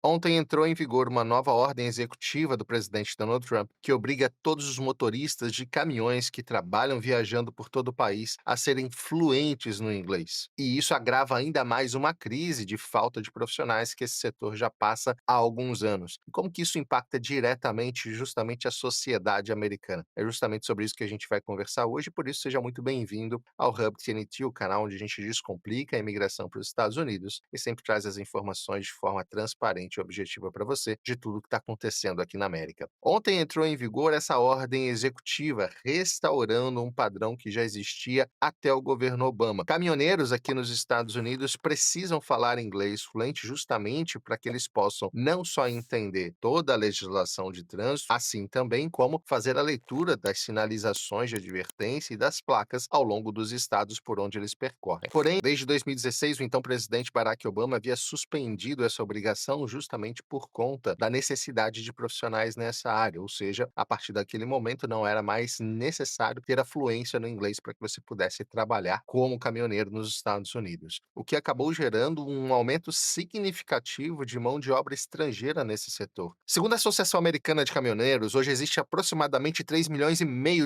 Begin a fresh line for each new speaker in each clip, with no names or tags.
Ontem entrou em vigor uma nova ordem executiva do presidente Donald Trump que obriga todos os motoristas de caminhões que trabalham viajando por todo o país a serem fluentes no inglês. E isso agrava ainda mais uma crise de falta de profissionais que esse setor já passa há alguns anos. E como que isso impacta diretamente justamente a sociedade americana? É justamente sobre isso que a gente vai conversar hoje, por isso seja muito bem-vindo ao Hub TNT, o canal onde a gente descomplica a imigração para os Estados Unidos e sempre traz as informações de forma transparente e objetiva para você de tudo que está acontecendo aqui na América. Ontem entrou em vigor essa ordem executiva restaurando um padrão que já existia até o governo Obama. Caminhoneiros aqui nos Estados Unidos precisam falar inglês fluente justamente para que eles possam não só entender toda a legislação de trânsito, assim também como fazer a leitura das sinalizações de advertência e das placas ao longo dos estados por onde eles percorrem. Porém, desde 2016, o então presidente Barack Obama havia suspendido essa obrigação justamente por conta da necessidade de profissionais nessa área, ou seja, a partir daquele momento não era mais necessário ter a fluência no inglês para que você pudesse trabalhar como caminhoneiro nos Estados Unidos, o que acabou gerando um aumento significativo de mão de obra estrangeira nesse setor. Segundo a Associação Americana de Caminhoneiros, hoje existe aproximadamente 3,5 milhões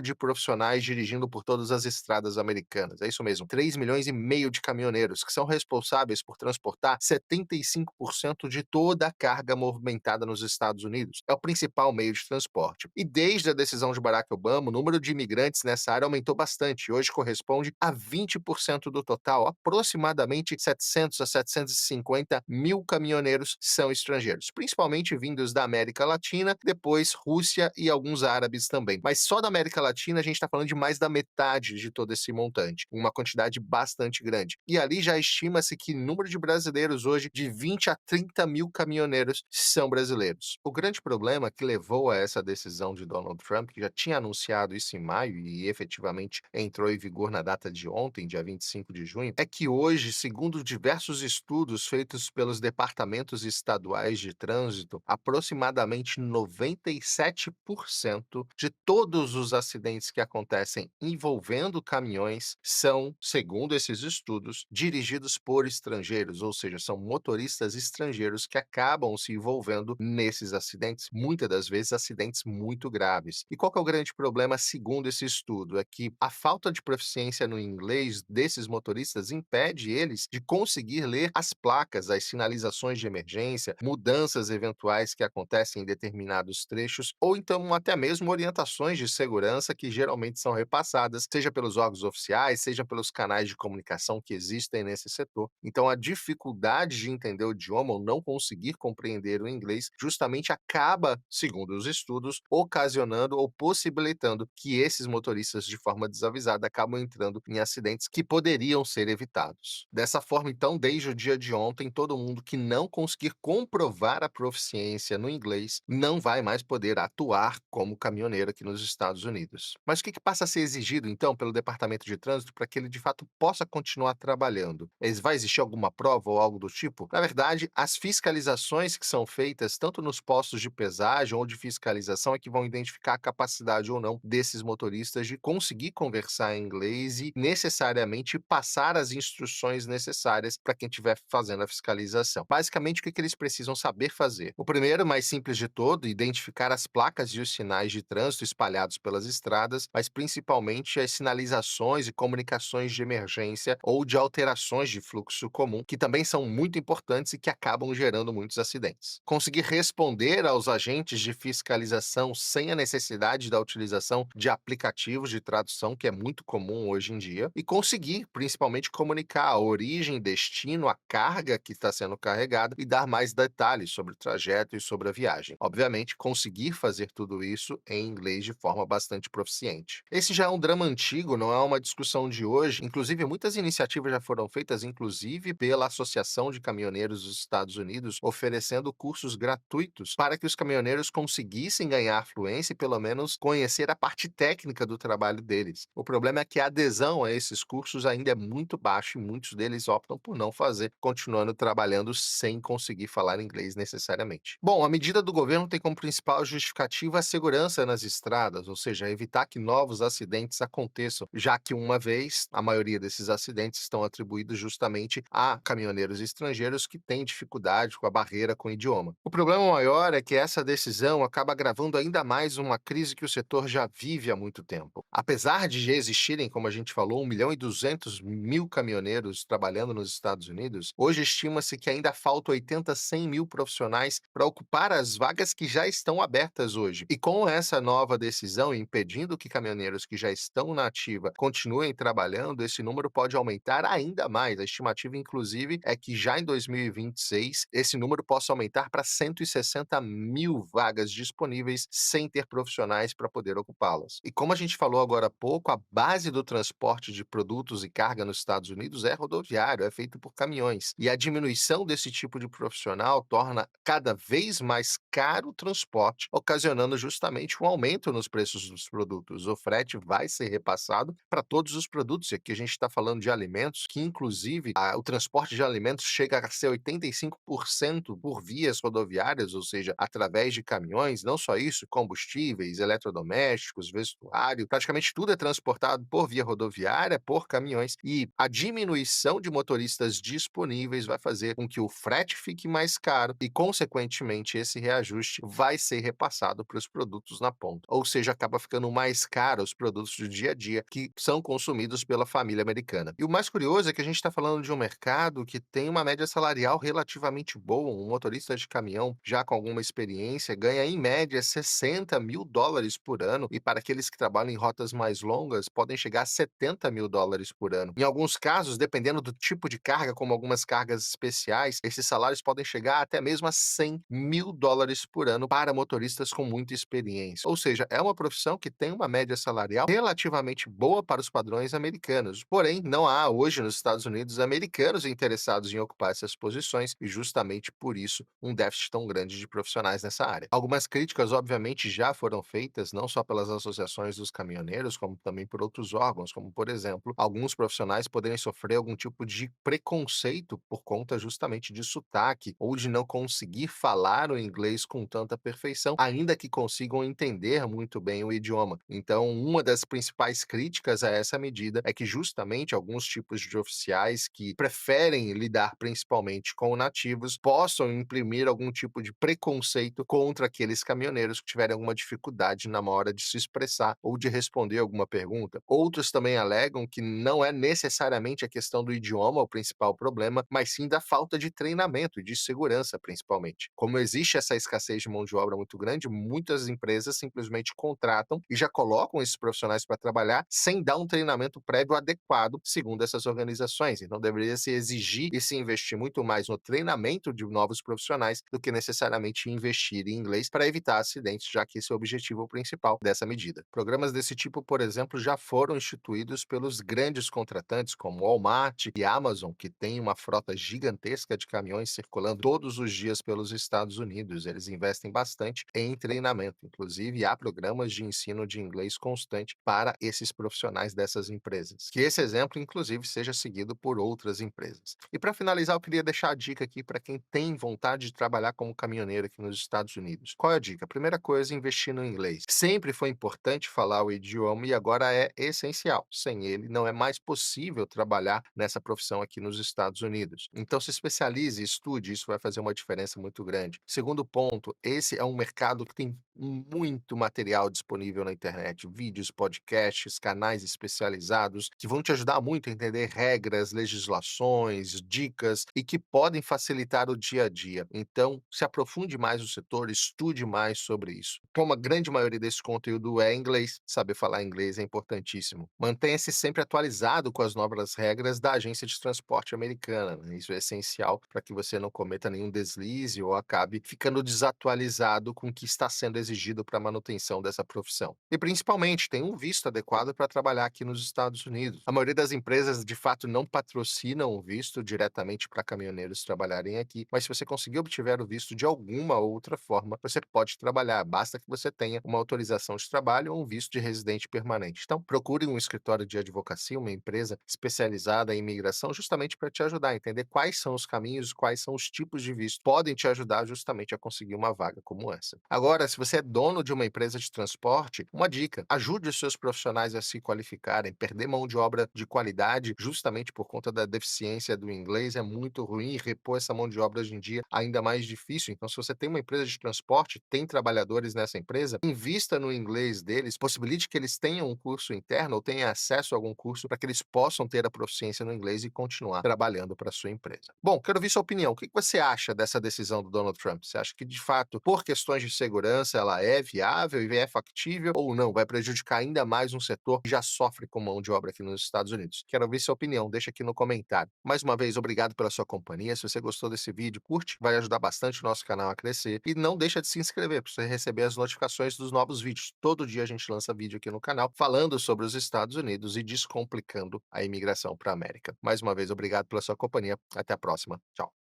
de profissionais dirigindo por todas as estradas americanas. É isso mesmo, 3,5 milhões de caminhoneiros que são responsáveis por transportar 75% de toda a carga movimentada nos Estados Unidos. É o principal meio de transporte. E desde a decisão de Barack Obama, o número de imigrantes nessa área aumentou bastante. Hoje corresponde a 20% do total. Aproximadamente 700 a 750 mil caminhoneiros são estrangeiros, principalmente vindos da América Latina, depois Rússia e alguns árabes também. Mas só da América Latina a gente está falando de mais da metade de todo esse montante, uma quantidade bastante grande. E ali já estima-se que o número de brasileiros hoje, de 20 a 30 mil caminhoneiros, são brasileiros. O grande problema que levou a essa decisão de Donald Trump, que já tinha anunciado isso em maio e efetivamente entrou em vigor na data de ontem, dia 25 de junho, é que hoje, segundo diversos estudos feitos pelos departamentos estaduais de trânsito, aproximadamente 97% de todos os acidentes que acontecem envolvendo caminhões são, segundo esses estudos, dirigidos por estrangeiros, ou seja, são motoristas estrangeiros que acabam se envolvendo nesses acidentes, muitas das vezes acidentes muito graves. E qual que é o grande problema, segundo esse estudo? É que a falta de proficiência no inglês desses motoristas impede eles de conseguir ler as placas, as sinalizações de emergência, mudanças eventuais que acontecem em determinados trechos, ou então até mesmo orientações de segurança que geralmente são repassadas, seja pelos órgãos oficiais, seja pelos canais de comunicação que existem nesse setor. Então, a dificuldade de entender o idioma ou não conseguir compreender o inglês justamente acaba, segundo os estudos, ocasionando ou possibilitando que esses motoristas, de forma desavisada, acabam entrando em acidentes que poderiam ser evitados. Dessa forma, então, desde o dia de ontem, todo mundo que não conseguir comprovar a proficiência no inglês não vai mais poder atuar como caminhoneiro aqui nos Estados Unidos. Mas o que passa a ser exigido, então, pelo Departamento de Trânsito para que ele, de fato, possa continuar trabalhando? Vai existir alguma prova ou algo do tipo? Na verdade, as fiscalizações que são feitas, tanto nos postos de pesagem ou de fiscalização, é que vão identificar a capacidade ou não desses motoristas de conseguir conversar em inglês e necessariamente passar as instruções necessárias para quem estiver fazendo a fiscalização. Basicamente, o que eles precisam saber fazer? O primeiro, mais simples de todo, identificar as placas e os sinais de trânsito espalhados pelas estradas, mas principalmente as sinalizações e comunicações de emergência ou de alterações de fluxo comum, que também são muito importantes e que acabam gerando muitos acidentes. Conseguir responder aos agentes de fiscalização sem a necessidade da utilização de aplicativos de tradução, que é muito comum hoje em dia, e conseguir, principalmente, comunicar a origem, destino, a carga que está sendo carregada e dar mais detalhes sobre o trajeto e sobre a viagem. Obviamente, conseguir fazer tudo isso em inglês de forma bastante proficiente. Esse já é um drama antigo, não é uma discussão de hoje. Inclusive, muitas iniciativas já foram feitas, inclusive pela Associação de Caminhoneiros dos Estados Unidos, oferecendo cursos gratuitos para que os caminhoneiros conseguissem ganhar fluência e, pelo menos, conhecer a parte técnica do trabalho deles. O problema é que a adesão a esses cursos ainda é muito baixa e muitos deles optam por não fazer, continuando trabalhando sem conseguir falar inglês necessariamente. Bom, a medida do governo tem como principal justificativa a segurança nas estradas, ou seja, evitar que novos acidentes aconteçam, já que uma vez a maioria desses acidentes estão atribuídos justamente a caminhoneiros estrangeiros que têm dificuldade com a barreira com o idioma. O problema maior é que essa decisão acaba agravando ainda mais uma crise que o setor já vive há muito tempo. Apesar de já existirem, como a gente falou, 1.200.000 caminhoneiros trabalhando nos Estados Unidos, hoje estima-se que ainda falta 80 a 100 mil profissionais para ocupar as vagas que já estão abertas hoje. E com essa nova decisão, impedindo que caminhoneiros que já estão na ativa continuem trabalhando, esse número pode aumentar ainda mais. A estimativa, inclusive, é que já em 2026 esse número possa aumentar para 160 mil vagas disponíveis sem ter profissionais para poder ocupá-las. E como a gente falou agora há pouco, a base do transporte de produtos e carga nos Estados Unidos é rodoviário, é feito por caminhões. E a diminuição desse tipo de profissional torna cada vez mais caro o transporte, ocasionando justamente um aumento nos preços dos produtos. O frete vai ser repassado para todos os produtos, e aqui a gente está falando de alimentos, que inclusive o transporte de alimentos chega a ser 85% por vias rodoviárias, ou seja, através de caminhões. Não só isso, combustíveis, eletrodomésticos, vestuário, praticamente tudo é transportado por via rodoviária, por caminhões, e a diminuição de motoristas disponíveis vai fazer com que o frete fique mais caro e, consequentemente, esse reajuste vai ser repassado para os produtos na ponta. Ou seja, acaba ficando mais caro os produtos do dia a dia que são consumidos pela família americana. E o mais curioso é que a gente está falando de um mercado que tem uma média salarial relativamente boa. Um motorista de caminhão, já com alguma experiência, ganha em média US$ 60.000 por ano, e para aqueles que trabalham em rotas mais longas, podem chegar a US$ 70.000 por ano. Em alguns casos, dependendo do tipo de carga, como algumas cargas especiais, esses salários podem chegar até mesmo a US$ 100.000 por ano para motoristas com muita experiência. Ou seja, é uma profissão que tem uma média salarial relativamente boa para os padrões americanos. Porém, não há hoje nos Estados Unidos americanos interessados em ocupar essas posições, e justamente por isso um déficit tão grande de profissionais nessa área. Algumas críticas, obviamente, já foram feitas, não só pelas associações dos caminhoneiros, como também por outros órgãos, como, por exemplo, alguns profissionais poderem sofrer algum tipo de preconceito por conta justamente de sotaque ou de não conseguir falar o inglês com tanta perfeição, ainda que consigam entender muito bem o idioma. Então, uma das principais críticas a essa medida é que justamente alguns tipos de oficiais que preferem lidar principalmente com nativos possam imprimir algum tipo de preconceito contra aqueles caminhoneiros que tiverem alguma dificuldade na hora de se expressar ou de responder alguma pergunta. Outros também alegam que não é necessariamente a questão do idioma o principal problema, mas sim da falta de treinamento e de segurança, principalmente. Como existe essa escassez de mão de obra muito grande, muitas empresas simplesmente contratam e já colocam esses profissionais para trabalhar sem dar um treinamento prévio adequado, segundo essas organizações. Então, deveria se exigir e se investir muito mais no treinamento de novos profissionais do que necessariamente investir em inglês para evitar acidentes, já que esse é o objetivo principal dessa medida. Programas desse tipo, por exemplo, já foram instituídos pelos grandes contratantes como Walmart e Amazon, que têm uma frota gigantesca de caminhões circulando todos os dias pelos Estados Unidos. Eles investem bastante em treinamento, inclusive há programas de ensino de inglês constante para esses profissionais dessas empresas. Que esse exemplo, inclusive, seja seguido por outras empresas. E para finalizar, eu queria deixar a dica aqui para quem tem vontade de trabalhar como caminhoneiro aqui nos Estados Unidos. Qual é a dica? Primeira coisa, investir no inglês. Sempre foi importante falar o idioma e agora é essencial. Sem ele, não é mais possível trabalhar nessa profissão aqui nos Estados Unidos. Então, se especialize, estude, isso vai fazer uma diferença muito grande. Segundo ponto, esse é um mercado que tem muito material disponível na internet, vídeos, podcasts, canais especializados que vão te ajudar muito a entender regras, legislações, dicas e que podem facilitar o dia a dia. Então, se aprofunde mais no setor, estude mais sobre isso. Como a grande maioria desse conteúdo é em inglês, saber falar inglês é importantíssimo. Mantenha-se sempre atualizado com as novas regras da agência de transporte americana, né? Isso é essencial para que você não cometa nenhum deslize ou acabe ficando desatualizado com o que está sendo exigido para a manutenção dessa profissão. E principalmente, tem um visto adequado para trabalhar aqui nos Estados Unidos. A maioria das empresas, de fato, não patrocinam o visto diretamente para caminhoneiros trabalharem aqui, mas se você conseguir obtiver o visto de alguma outra forma, você pode trabalhar. Basta que você tenha uma autorização de trabalho ou um visto de residente permanente. Então, procure um escritório de advocacia, uma empresa especializada em imigração, justamente para te ajudar a entender quais são os caminhos, quais são os tipos de visto. Podem te ajudar justamente a conseguir uma vaga como essa. Agora, se você é dono de uma empresa de transporte, uma dica: ajude os seus profissionais a se qualificarem. Perder mão de obra de qualidade justamente por conta da deficiência do inglês é muito ruim, e repor essa mão de obra hoje em dia ainda mais difícil. Então, se você tem uma empresa de transporte, tem trabalhadores nessa empresa, invista no inglês deles, possibilite que eles tenham um curso interno ou tenham acesso a algum curso para que eles possam ter a proficiência no inglês e continuar trabalhando para sua empresa. Bom, quero ouvir sua opinião. O que você acha dessa decisão do Donald Trump? Você acha que, de fato, por questões de segurança, ela é viável e é factível ou não? Vai prejudicar ainda mais um setor que já sofre com mão de obra aqui nos Estados Unidos? Quero ouvir sua opinião, deixa aqui no comentário. Mais uma vez, obrigado pela sua companhia. Se você gostou desse vídeo, curte, vai ajudar bastante o nosso canal a crescer. E não deixa de se inscrever para você receber as notificações dos novos vídeos. Todo dia a gente lança vídeo aqui no canal falando sobre os Estados Unidos e descomplicando a imigração para a América. Mais uma vez, obrigado pela sua companhia. Até a próxima. Tchau.